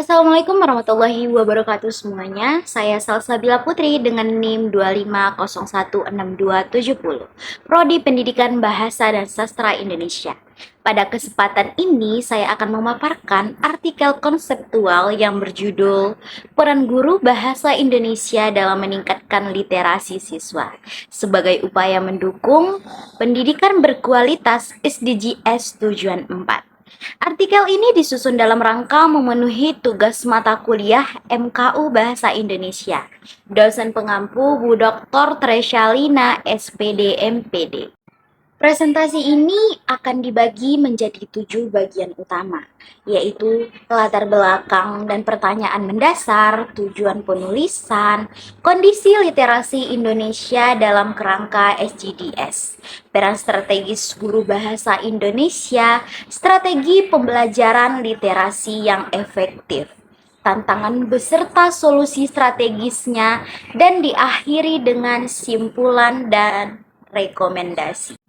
Assalamualaikum warahmatullahi wabarakatuh semuanya. Saya Salsabila Putri dengan NIM 250162770, Prodi Pendidikan Bahasa dan Sastra Indonesia. Pada kesempatan ini saya akan memaparkan artikel konseptual yang berjudul Peran Guru Bahasa Indonesia dalam Meningkatkan Literasi Siswa sebagai upaya mendukung pendidikan berkualitas SDGs Tujuan 4. Artikel ini disusun dalam rangka memenuhi tugas mata kuliah MKU Bahasa Indonesia. Dosen pengampu Bu Dr. Treshalina SPD MPD. Presentasi ini akan dibagi menjadi 7 bagian utama, yaitu latar belakang dan pertanyaan mendasar, tujuan penulisan, kondisi literasi Indonesia dalam kerangka SGDS, peran strategis guru bahasa Indonesia, strategi pembelajaran literasi yang efektif, tantangan beserta solusi strategisnya, dan diakhiri dengan simpulan dan rekomendasi.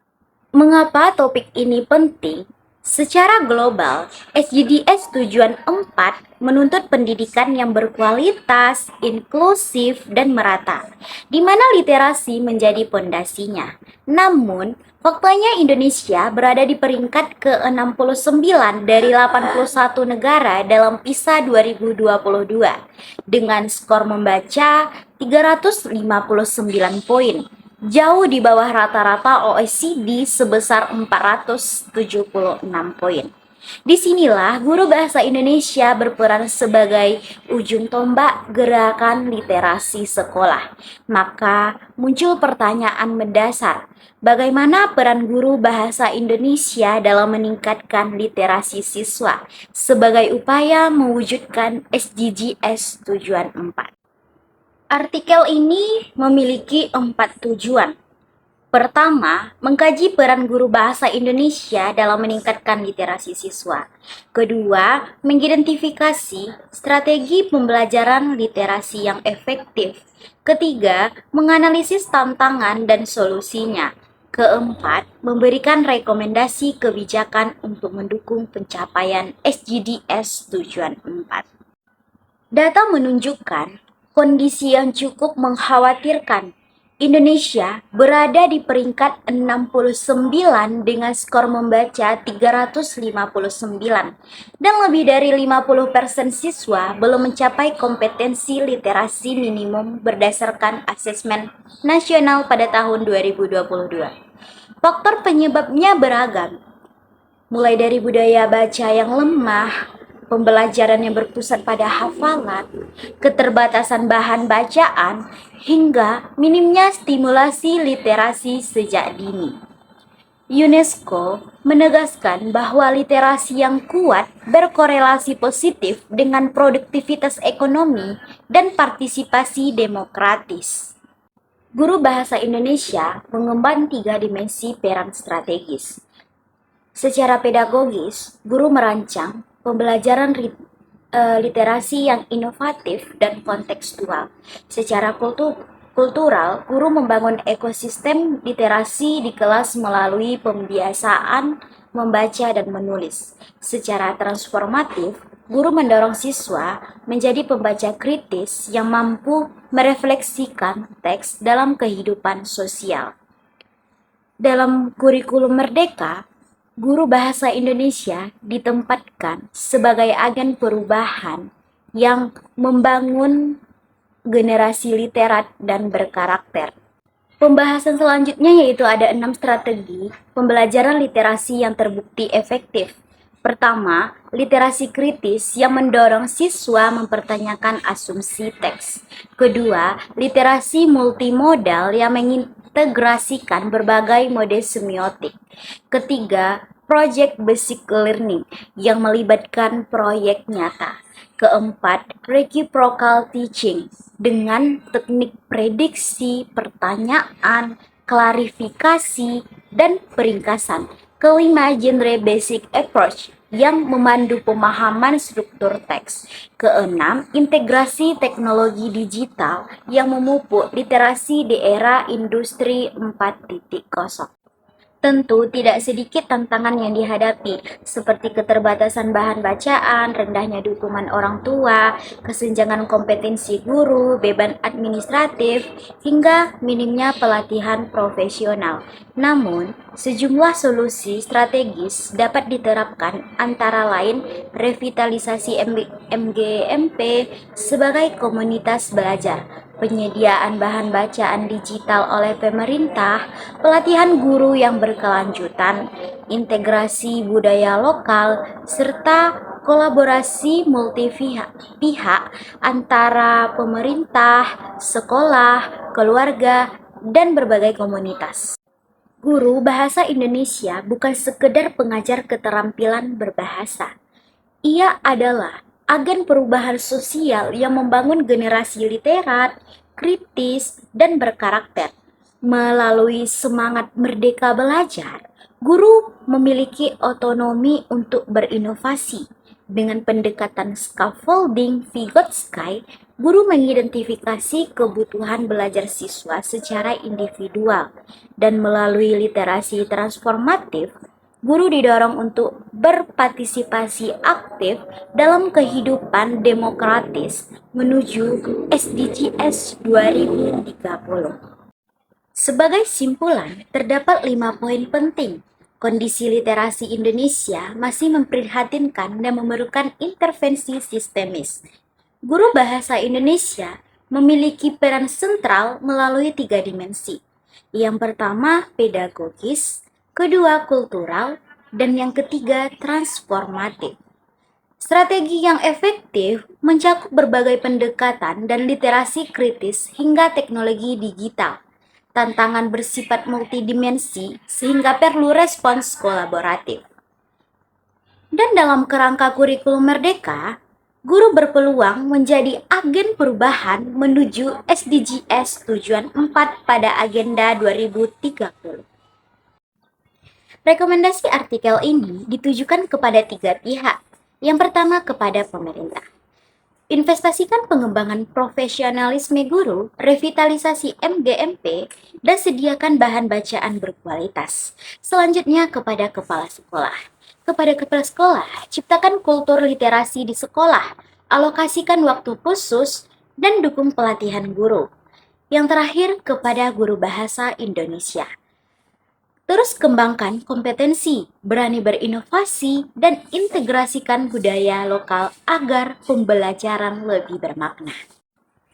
Mengapa topik ini penting? Secara global, SDGs Tujuan 4 menuntut pendidikan yang berkualitas, inklusif, dan merata, di mana literasi menjadi pondasinya. Namun, faktanya Indonesia berada di peringkat ke-69 dari 81 negara dalam PISA 2022, dengan skor membaca 359 poin, jauh di bawah rata-rata OECD sebesar 476 poin. Disinilah guru bahasa Indonesia berperan sebagai ujung tombak gerakan literasi sekolah. Maka muncul pertanyaan mendasar, bagaimana peran guru bahasa Indonesia dalam meningkatkan literasi siswa sebagai upaya mewujudkan SDGs Tujuan 4. Artikel ini memiliki 4 tujuan. Pertama, mengkaji peran guru bahasa Indonesia dalam meningkatkan literasi siswa. Kedua, mengidentifikasi strategi pembelajaran literasi yang efektif. Ketiga, menganalisis tantangan dan solusinya. Keempat, memberikan rekomendasi kebijakan untuk mendukung pencapaian SDGs Tujuan 4. Data menunjukkan kondisi yang cukup mengkhawatirkan. Indonesia berada di peringkat 69 dengan skor membaca 359 dan lebih dari 50% siswa belum mencapai kompetensi literasi minimum berdasarkan asesmen nasional pada tahun 2022. Faktor penyebabnya beragam, mulai dari budaya baca yang lemah, pembelajaran yang berpusat pada hafalan, keterbatasan bahan bacaan, hingga minimnya stimulasi literasi sejak dini. UNESCO menegaskan bahwa literasi yang kuat berkorelasi positif dengan produktivitas ekonomi dan partisipasi demokratis. Guru bahasa Indonesia mengemban 3 dimensi peran strategis. Secara pedagogis, guru merancang pembelajaran literasi yang inovatif dan kontekstual. Secara kultural, guru membangun ekosistem literasi di kelas melalui pembiasaan membaca dan menulis. Secara transformatif, guru mendorong siswa menjadi pembaca kritis yang mampu merefleksikan teks dalam kehidupan sosial. Dalam kurikulum Merdeka, guru bahasa Indonesia ditempatkan sebagai agen perubahan yang membangun generasi literat dan berkarakter. Pembahasan selanjutnya yaitu ada 6 strategi pembelajaran literasi yang terbukti efektif. Pertama, literasi kritis yang mendorong siswa mempertanyakan asumsi teks. Kedua, literasi multimodal yang mengintegrasikan berbagai mode semiotik. Ketiga, project basic learning yang melibatkan proyek nyata. Keempat, reciprocal teaching dengan teknik prediksi, pertanyaan, klarifikasi, dan peringkasan. Kelima, genre basic approach yang memandu pemahaman struktur teks. Keenam, integrasi teknologi digital yang memupuk literasi di era industri 4.0. Tentu tidak sedikit tantangan yang dihadapi, seperti keterbatasan bahan bacaan, rendahnya dukungan orang tua, kesenjangan kompetensi guru, beban administratif, hingga minimnya pelatihan profesional. Namun, sejumlah solusi strategis dapat diterapkan, antara lain revitalisasi MGMP sebagai komunitas belajar, penyediaan bahan bacaan digital oleh pemerintah, pelatihan guru yang berkelanjutan, integrasi budaya lokal, serta kolaborasi multi-pihak antara pemerintah, sekolah, keluarga, dan berbagai komunitas. Guru bahasa Indonesia bukan sekedar pengajar keterampilan berbahasa. Ia adalah agen perubahan sosial yang membangun generasi literat, kritis, dan berkarakter. Melalui semangat merdeka belajar, guru memiliki otonomi untuk berinovasi. Dengan pendekatan scaffolding Vygotsky, guru mengidentifikasi kebutuhan belajar siswa secara individual, dan melalui literasi transformatif, guru didorong untuk berpartisipasi aktif dalam kehidupan demokratis menuju SDGs 2030. Sebagai simpulan, terdapat 5 poin penting. Kondisi literasi Indonesia masih memprihatinkan dan memerlukan intervensi sistemis. Guru bahasa Indonesia memiliki peran sentral melalui 3 dimensi. Yang pertama, pedagogis, kedua, kultural, dan yang ketiga, transformatif. Strategi yang efektif mencakup berbagai pendekatan dan literasi kritis hingga teknologi digital. Tantangan bersifat multidimensi sehingga perlu respons kolaboratif. Dan dalam kerangka kurikulum merdeka, guru berpeluang menjadi agen perubahan menuju SDGs tujuan 4 pada agenda 2030. Rekomendasi artikel ini ditujukan kepada 3 pihak. Yang pertama, kepada pemerintah. Investasikan pengembangan profesionalisme guru, revitalisasi MGMP, dan sediakan bahan bacaan berkualitas. Selanjutnya, kepada kepala sekolah. Kepada kepala sekolah, ciptakan kultur literasi di sekolah, alokasikan waktu khusus, dan dukung pelatihan guru. Yang terakhir, kepada guru bahasa Indonesia. Terus kembangkan kompetensi, berani berinovasi, dan integrasikan budaya lokal agar pembelajaran lebih bermakna.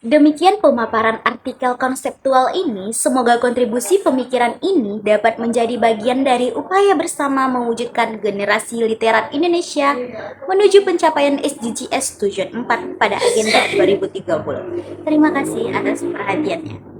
Demikian pemaparan artikel konseptual ini. Semoga kontribusi pemikiran ini dapat menjadi bagian dari upaya bersama mewujudkan generasi literat Indonesia menuju pencapaian SDGs tujuan 4 pada agenda 2030. Terima kasih atas perhatiannya.